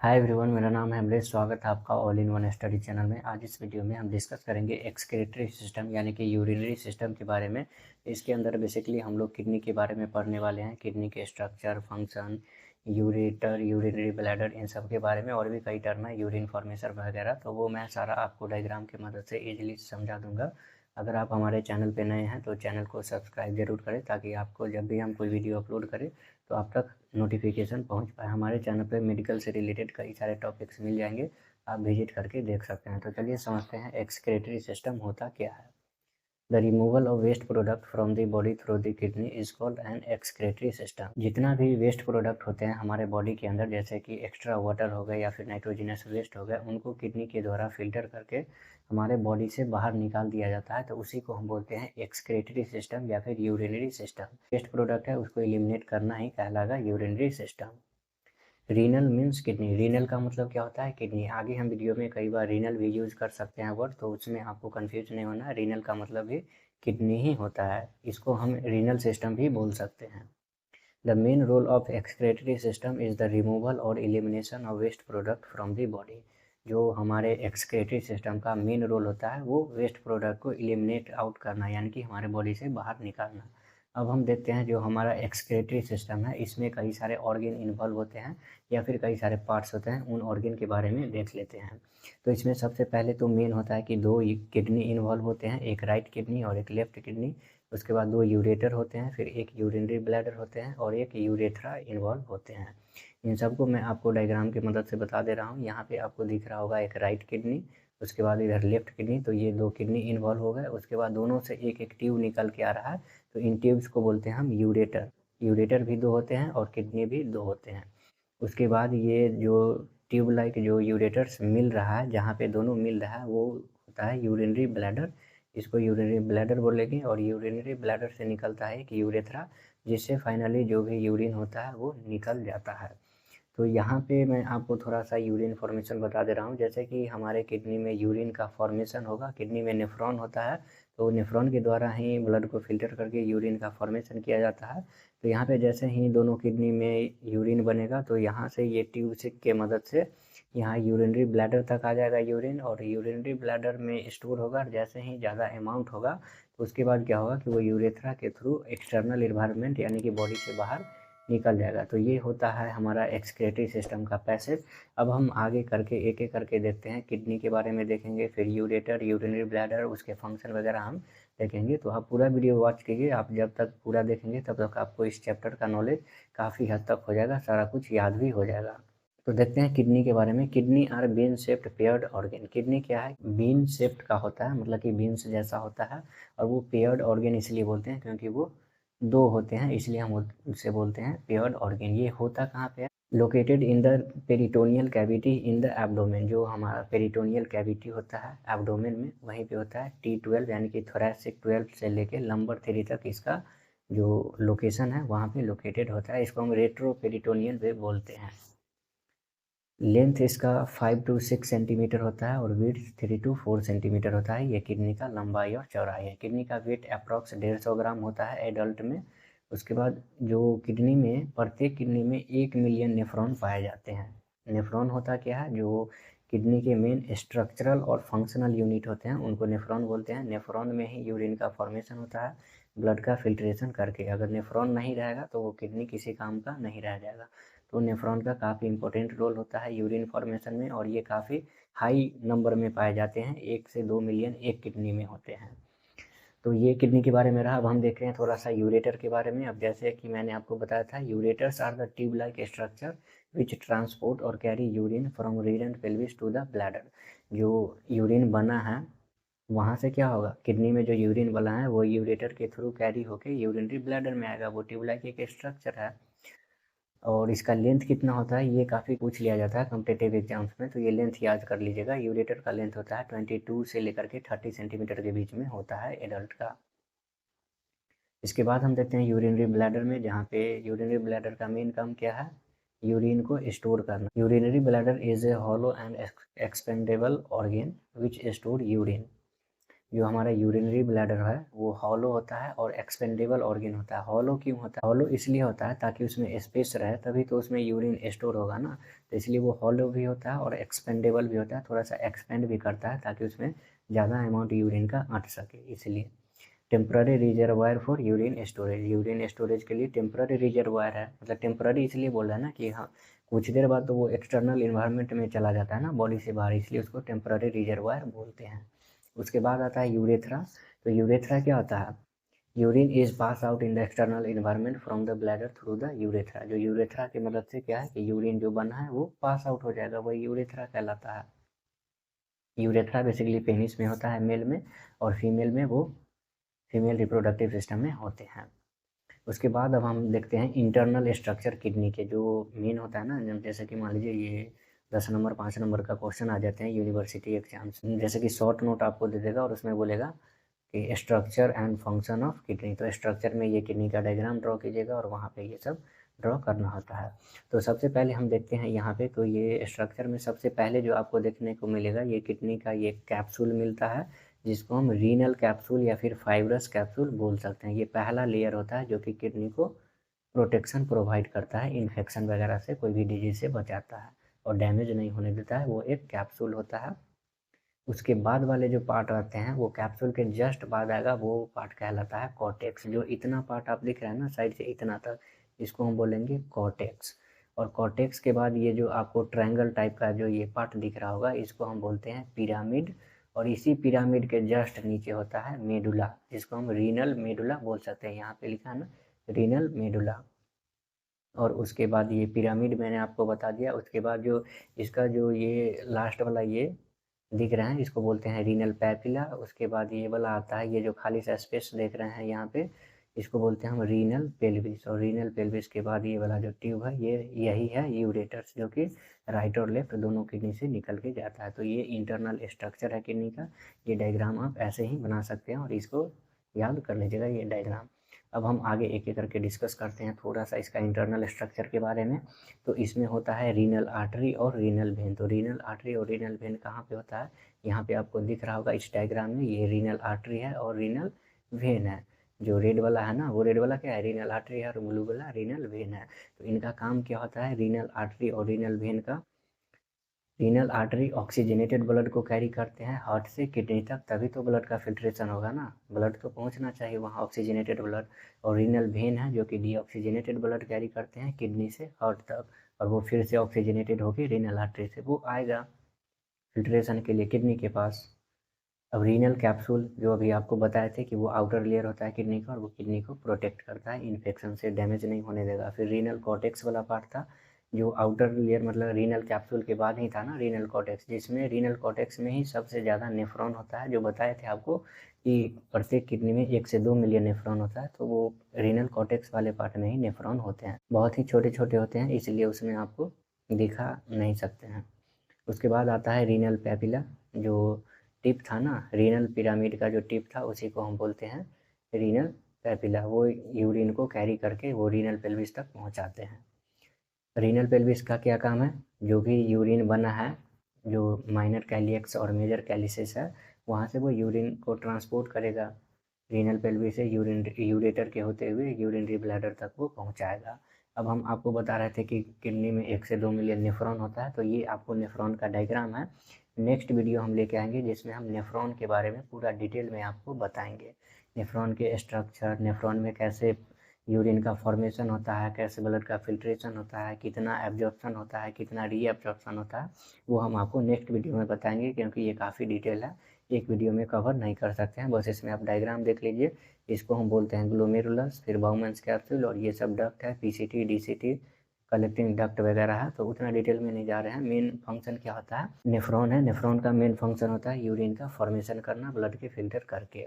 Hi everyone, मेरा नाम है अमरीश। स्वागत है आपका all in one study channel में। आज इस वीडियो में हम डिस्कस करेंगे एक्सक्रीटरी सिस्टम यानी कि यूरिनरी सिस्टम के बारे में। इसके अंदर बेसिकली हम लोग किडनी के बारे में पढ़ने वाले हैं। किडनी के structure, function, ureter, urinary bladder, इन सब के बारे में और भी कई टर्म है, यूरिन फॉर्मेशन वगैरह। तो वो मैं सारा आपको डायग्राम की मदद से ईजिली समझा दूंगा। अगर आप हमारे चैनल पे नए हैं तो चैनल को सब्सक्राइब जरूर करें, ताकि आपको जब भी हम कोई वीडियो अपलोड करें तो आप तक नोटिफिकेशन पहुंच पाए। हमारे चैनल पे मेडिकल से रिलेटेड कई सारे टॉपिक्स मिल जाएंगे, आप विजिट करके देख सकते हैं। तो चलिए समझते हैं एक्सक्रीटरी सिस्टम होता क्या है। The removal of waste product from the body through the kidney is called an excretory system. जितना भी वेस्ट प्रोडक्ट होते हैं हमारे बॉडी के अंदर, जैसे कि एक्स्ट्रा वाटर हो गए या फिर नाइट्रोजनस वेस्ट हो गए, उनको किडनी के द्वारा फिल्टर करके हमारे बॉडी से बाहर निकाल दिया जाता है। तो उसी को हम बोलते हैं एक्सक्रीटरी सिस्टम या फिर यूरिनरी सिस्टम। वेस्ट प्रोडक्ट है उसको एलिमिनेट करना ही कहलाएगा urinary system. Renal means kidney. Renal का मतलब क्या होता है? किडनी। आगे हम वीडियो में कई बार रीनल भी यूज कर सकते हैं वर्ड, तो उसमें आपको कंफ्यूज नहीं होना। रीनल का मतलब भी किडनी ही होता है, इसको हम रीनल सिस्टम भी बोल सकते हैं। The main role of excretory system is the removal और elimination of waste product from the body. जो हमारे एक्सक्रीटरी सिस्टम का मेन रोल होता है वो वेस्ट प्रोडक्ट को एलिमिनेट आउट करना, यानी कि हमारे बॉडी से बाहर निकालना। अब हम देखते हैं जो हमारा एक्सक्रीटरी सिस्टम है, इसमें कई सारे ऑर्गन इन्वॉल्व होते हैं या फिर कई सारे पार्ट्स होते हैं। उन ऑर्गन के बारे में देख लेते हैं। तो इसमें सबसे पहले तो मेन होता है कि दो किडनी इन्वॉल्व होते हैं, एक राइट किडनी और एक लेफ्ट किडनी। उसके बाद दो यूरेटर होते हैं, फिर एक यूरिनरी ब्लैडर होते हैं और एक यूरेथ्रा इन्वॉल्व होते हैं। इन सबको मैं आपको डायग्राम की मदद से बता दे रहा हूँ। यहाँ पे आपको दिख रहा होगा एक राइट किडनी, उसके बाद इधर लेफ्ट किडनी। तो ये दो किडनी इन्वॉल्व हो गए। उसके बाद दोनों से एक एक ट्यूब निकल के आ रहा है, तो इन ट्यूब्स को बोलते हैं हम यूरेटर। यूरेटर भी दो होते हैं और किडनी भी दो होते हैं। उसके बाद ये जो ट्यूब लाइक जो यूरेटर्स मिल रहा है, जहाँ पे दोनों मिल रहा है, वो होता है यूरिनरी ब्लैडर। इसको यूरिनरी ब्लैडर बोलेंगे। और यूरिनरी ब्लैडर से निकलता है एक यूरेथ्रा, जिससे फाइनली जो भी यूरिन होता है वो निकल जाता है। तो यहाँ पे मैं आपको थोड़ा सा यूरिन फॉर्मेशन बता दे रहा हूँ। जैसे कि हमारे किडनी में यूरिन का फॉर्मेशन होगा, किडनी में नेफ्रॉन होता है, तो नेफ्रॉन के द्वारा ही ब्लड को फिल्टर करके यूरिन का फॉर्मेशन किया जाता है। तो यहाँ पे जैसे ही दोनों किडनी में यूरिन बनेगा, तो यहाँ से ये ट्यूब से के मदद से यहाँ यूरिनरी ब्लैडर तक आ जाएगा यूरिन, और यूरिनरी ब्लैडर में स्टोर होगा। जैसे ही ज़्यादा अमाउंट होगा तो उसके बाद क्या होगा कि वो यूरेथ्रा के थ्रू एक्सटर्नल इन्वायरमेंट यानी कि बॉडी से बाहर निकल जाएगा। तो ये होता है हमारा एक्सक्रीटरी सिस्टम का पैसेज। अब हम आगे करके एक एक करके देखते हैं। किडनी के बारे में देखेंगे, फिर यूरेटर, यूरिनरी ब्लैडर, उसके फंक्शन वगैरह हम देखेंगे। तो आप पूरा वीडियो वॉच कीजिए। आप जब तक पूरा देखेंगे तब तक आपको इस चैप्टर का नॉलेज काफ़ी हद तक हो जाएगा, सारा कुछ याद भी हो जाएगा। तो देखते हैं किडनी के बारे में। Kidney are bean shaped paired organ. Kidney क्या है? बीन शेप्ड का होता है, मतलब कि बीन्स जैसा होता है। और वो पेयर्ड ऑर्गन इसलिए बोलते हैं क्योंकि वो दो होते हैं, इसलिए हम उससे बोलते हैं पेयर्ड ऑर्गन। ये होता कहाँ पे है? Located in the peritoneal cavity in the abdomen. जो हमारा पेरिटोनियल कैविटी होता है एब्डोमेन में, वहीं पे होता है। T12 यानी कि थोरैसिक 12 से लेके लंबर 3 तक इसका जो लोकेशन है वहाँ पे लोकेटेड होता है। इसको हम रेट्रो पेरिटोनियल वेव बोलते हैं। लेंथ इसका 5 to 6 सेंटीमीटर होता है और विड्थ 3 to 4 सेंटीमीटर होता है। ये किडनी का लंबाई और चौड़ाई है। किडनी का वेट अप्रॉक्स 150 ग्राम होता है एडल्ट में। उसके बाद जो किडनी में, प्रत्येक किडनी में 1 मिलियन नेफ्रॉन पाए जाते हैं। नेफ्रॉन होता क्या है? जो किडनी के मेन स्ट्रक्चरल और फंक्शनल यूनिट होते हैं उनको नेफ्रॉन बोलते हैं। नेफ्रॉन में ही यूरिन का फॉर्मेशन होता है ब्लड का फिल्ट्रेशन करके। अगर नेफ्रॉन नहीं रहेगा तो वो किडनी किसी काम का नहीं रह जाएगा। तो नेफ्रॉन का काफ़ी इंपॉर्टेंट रोल होता है यूरिन फॉर्मेशन में, और ये काफ़ी हाई नंबर में पाए जाते हैं। 1 से 2 मिलियन एक किडनी में होते हैं। तो ये किडनी के बारे में रहा। अब हम देख रहे हैं थोड़ा सा यूरेटर के बारे में। अब जैसे कि मैंने आपको बताया था, ureters are the tube like structure which transport और carry urine from reed and pelvis to the bladder. जो यूरिन बना है वहाँ से क्या होगा, किडनी में जो यूरिन बना है वो यूरेटर के थ्रू कैरी होकर यूरिनरी ब्लैडर में आएगा। वो ट्यूब लाइक एक स्ट्रक्चर है। और इसका लेंथ कितना होता है ये काफ़ी पूछ लिया जाता है कॉम्पिटिटिव एग्जाम्स में, तो ये लेंथ याद कर लीजिएगा। यूरेटर का लेंथ होता है 22 से लेकर के 30 सेंटीमीटर के बीच में होता है एडल्ट का। इसके बाद हम देखते हैं यूरिनरी ब्लैडर में, जहाँ पे यूरिनरी ब्लैडर का मेन काम क्या है? यूरिन को स्टोर करना। Urinary bladder is a hollow and expendable organ which store urine. जो हमारा यूरिनरी ब्लैडर है वो हॉलो होता है और एक्सपेंडेबल ऑर्गन होता है। हॉलो क्यों होता है? हॉलो इसलिए होता है ताकि उसमें स्पेस रहे, तभी तो उसमें यूरिन स्टोर होगा ना, तो इसलिए वो हॉलो भी होता है और एक्सपेंडेबल भी होता है, थोड़ा सा एक्सपेंड भी करता है ताकि उसमें ज़्यादा अमाउंट यूरिन का अट सके। इसलिए temporary reservoir for urine storage, urine storage के लिए टेम्पररी रिजर्वायर है। मतलब टेम्पररी इसलिए बोल रहा है ना कि हाँ कुछ देर बाद तो वो एक्सटर्नल इन्वायरमेंट में चला जाता है ना बॉडी से बाहर, इसलिए उसको टेम्पररी रिजर्वायर बोलते हैं। उसके बाद आता है यूरेथ्रा। तो यूरेथ्रा क्या होता है? Urine is pass out in the external environment from the bladder through the urethra. जो यूरेथ्रा की मदद से क्या है कि यूरिन जो बना है वो पास आउट हो जाएगा, वही यूरेथ्रा कहलाता है। यूरेथ्रा बेसिकली पेनिस में होता है मेल में, और फीमेल में वो फीमेल रिप्रोडक्टिव सिस्टम में होते हैं। उसके बाद अब हम देखते हैं इंटरनल स्ट्रक्चर किडनी के, जो मेन होता है ना, जैसे कि मान लीजिए ये 10 नंबर 5 नंबर का क्वेश्चन आ जाते हैं यूनिवर्सिटी एग्जाम्स, जैसे कि शॉर्ट नोट आपको दे देगा और उसमें बोलेगा कि structure and function of kidney. तो स्ट्रक्चर में ये किडनी का डायग्राम ड्रॉ कीजिएगा और वहाँ पे ये सब ड्रॉ करना होता है। तो सबसे पहले हम देखते हैं यहाँ पे, तो ये स्ट्रक्चर में सबसे पहले जो आपको देखने को मिलेगा ये किडनी का ये कैप्सूल मिलता है, जिसको हम रीनल कैप्सूल या फिर फाइब्रस कैप्सूल बोल सकते हैं। ये पहला लेयर होता है जो कि किडनी को प्रोटेक्शन प्रोवाइड करता है, इन्फेक्शन वगैरह से कोई भी डिजीज से बचाता है और डैमेज नहीं होने देता है, वो एक कैप्सूल होता है। उसके बाद वाले जो पार्ट आते हैं वो कैप्सूल के जस्ट बाद आएगा, वो पार्ट कहलाता है कॉर्टेक्स। जो इतना पार्ट आप दिख रहा है ना साइड से इतना तक, इसको हम बोलेंगे कॉर्टेक्स। और कॉर्टेक्स के बाद ये जो आपको ट्रायंगल टाइप का जो ये पार्ट दिख रहा होगा, इसको हम बोलते हैं पिरामिड। और इसी पिरामिड के जस्ट नीचे होता है मेडुला, जिसको हम रीनल मेडुला बोल सकते हैं। यहाँ पे लिखा है ना रीनल मेडुला। और उसके बाद ये पिरामिड मैंने आपको बता दिया। उसके बाद जो इसका जो ये लास्ट वाला ये दिख रहा है, इसको बोलते हैं रीनल पैपिला। उसके बाद ये वाला आता है, ये जो खाली सा स्पेस देख रहे हैं यहाँ पे, इसको बोलते हैं हम रीनल पेल्विस। और रीनल पेल्विस के बाद ये वाला जो ट्यूब है, ये यही है यूरेटर्स, जो कि राइट और लेफ्ट दोनों किडनी से निकल के जाता है। तो ये इंटरनल स्ट्रक्चर है किडनी का। ये डायग्राम आप ऐसे ही बना सकते हैं और इसको याद कर लीजिएगा ये डायग्राम। अब हम आगे एक एक करके डिस्कस करते हैं थोड़ा सा इसका इंटरनल स्ट्रक्चर के बारे में। तो इसमें होता है रीनल आर्टरी और रीनल वेन। तो रीनल आर्टरी और रीनल वेन कहाँ पे होता है? यहाँ पे आपको दिख रहा होगा इस डायग्राम में, ये रीनल आर्टरी है और रीनल वेन है। जो रेड वाला है ना, वो रेड वाला क्या है? रीनल आर्टरी है, और ब्लू वाला रीनल वेन है। तो इनका काम क्या होता है? रीनल आर्टरी और रीनल वेन का, रीनल आर्टरी ऑक्सीजनेटेड ब्लड को कैरी करते हैं हार्ट से किडनी तक, तभी तो ब्लड का फिल्ट्रेशन होगा ना, ब्लड तो पहुंचना चाहिए वहाँ ऑक्सीजनेटेड ब्लड। और रीनल वेन है जो कि डीऑक्सीजनेटेड ब्लड कैरी करते हैं किडनी से हार्ट तक, और वो फिर से ऑक्सीजनेटेड होकर रीनल आर्टरी से वो आएगा फिल्ट्रेशन के लिए किडनी के पास। अब रीनल कैप्सूल जो अभी आपको बताए थे कि वो आउटर लेयर होता है किडनी का, और वो किडनी को प्रोटेक्ट करता है, इन्फेक्शन से डैमेज नहीं होने देगा। फिर रीनल कॉर्टेक्स वाला पार्ट था, जो आउटर लेयर मतलब रीनल कैप्सूल के बाद ही था ना रीनल कॉर्टेक्स, जिसमें रीनल कॉर्टेक्स में ही सबसे ज़्यादा नेफ्रॉन होता है। जो बताए थे आपको कि प्रत्येक किडनी में 1 से 2 मिलियन नेफ्रॉन होता है, तो वो रीनल कॉर्टेक्स वाले पार्ट में ही नेफ्रॉन होते हैं। बहुत ही छोटे छोटे होते हैं, इसलिए उसमें आपको दिखा नहीं सकते हैं। उसके बाद आता है रीनल पैपिला। जो टिप था ना रीनल पिरामिड का, जो टिप था उसी को हम बोलते हैं रीनल पैपिला। वो यूरिन को कैरी करके वो रीनल पेल्विस तक पहुंचाते हैं। रीनल पेल्विस का क्या काम है? जो भी यूरिन बना है, जो माइनर कैलियक्स और मेजर कैलिसेस है, वहाँ से वो यूरिन को ट्रांसपोर्ट करेगा रीनल पेल्विस से यूरिन यूरेटर के होते हुए यूरिनरी ब्लैडर तक वो पहुँचाएगा। अब हम आपको बता रहे थे कि किडनी में 1 से 2 मिलियन नेफ्रॉन होता है, तो ये आपको नेफ्रॉन का डायग्राम है। नेक्स्ट वीडियो हम लेके आएंगे जिसमें हम नेफ्रॉन के बारे में पूरा डिटेल में आपको बताएंगे। नेफ्रॉन के स्ट्रक्चर, नेफ्रॉन में कैसे यूरिन का फॉर्मेशन होता है, कैसे ब्लड का फिल्ट्रेशन होता है, कितना एब्जॉर्प्शन होता है, कितना रीएब्जॉर्प्शन होता है, वो हम आपको नेक्स्ट वीडियो में बताएंगे, क्योंकि ये काफ़ी डिटेल है, एक वीडियो में कवर नहीं कर सकते हैं। बस इसमें आप डायग्राम देख लीजिए। इसको हम बोलते हैं ग्लोमेरुलस, फिर बाउमेंस कैप्सूल, और ये सब डक्ट है, पीसीटी, डीसीटी, कलेक्टिंग डक्ट वगैरह है। तो उतना डिटेल में नहीं जा रहे हैं। मेन फंक्शन क्या होता है? नेफ्रॉन है, नेफ्रॉन का मेन फंक्शन होता है यूरिन का फॉर्मेशन करना ब्लड के फिल्टर करके।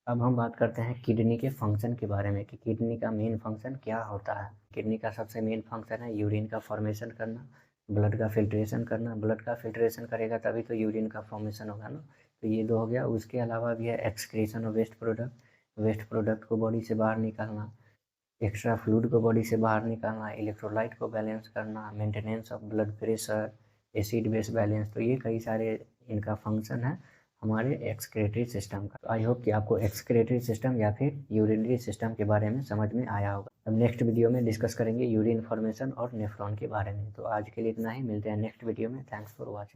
अब हम बात करते हैं किडनी के फंक्शन के बारे में कि किडनी का मेन फंक्शन क्या होता है। किडनी का सबसे मेन फंक्शन है यूरिन का फॉर्मेशन करना, ब्लड का फिल्ट्रेशन करना। ब्लड का फिल्ट्रेशन करेगा तभी तो यूरिन का फॉर्मेशन होगा ना। तो ये 2 हो गया। उसके अलावा भी है excretion of waste product, waste product को बॉडी से बाहर निकालना, एक्स्ट्रा फ्लूइड को बॉडी से बाहर निकालना, इलेक्ट्रोलाइट को बैलेंस करना, maintenance of blood pressure, acid base balance. तो ये कई सारे इनका फंक्शन है। हमारे एक्सक्रीटरी सिस्टम का। आई होप कि आपको एक्सक्रीटरी सिस्टम या फिर यूरिनरी सिस्टम के बारे में समझ में आया होगा। अब नेक्स्ट वीडियो में डिस्कस करेंगे यूरिन फॉर्मेशन और नेफ्रॉन के बारे में। तो आज के लिए इतना ही, मिलते हैं नेक्स्ट वीडियो में। Thanks for watching.